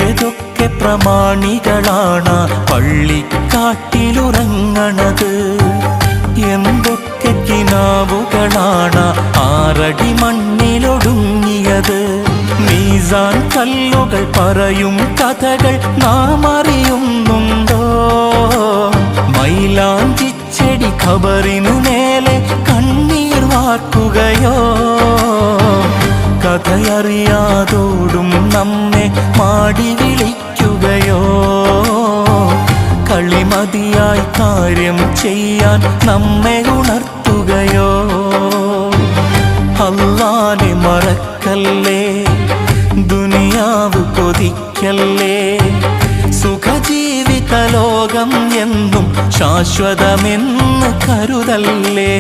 ഏതൊക്കെ പ്രമാണികളാണ് പള്ളിക്കാട്ടിലുറങ്ങണത്, എന്തൊക്കെ കിനാവുകളാണ് 6 അടി മണ്ണിലൊടുങ്ങിയത്. മീസാൻ കല്ലുകൾ പറയും കഥകൾ നാം അറിയുന്നുണ്ടോ? മൈലാഞ്ചിച്ചെടി ഖബറിനു മേലെ കണ്ണീർ വാർക്കുകയോ? കഥയറിയാതോടും നമ്മെ മാടി വിളിക്കുകയോ? കളിമതിയായി കാര്യം ചെയ്യാൻ നമ്മെ ഉണർത്തുകയോ? അല്ലാഹനെ മറക്കല്ലേ, ദുനിയാവ് കൊതിക്കല്ലേ, സുഖജീവിത ലോകം എന്നും ശാശ്വതമെന്ന് കരുതല്ലേ.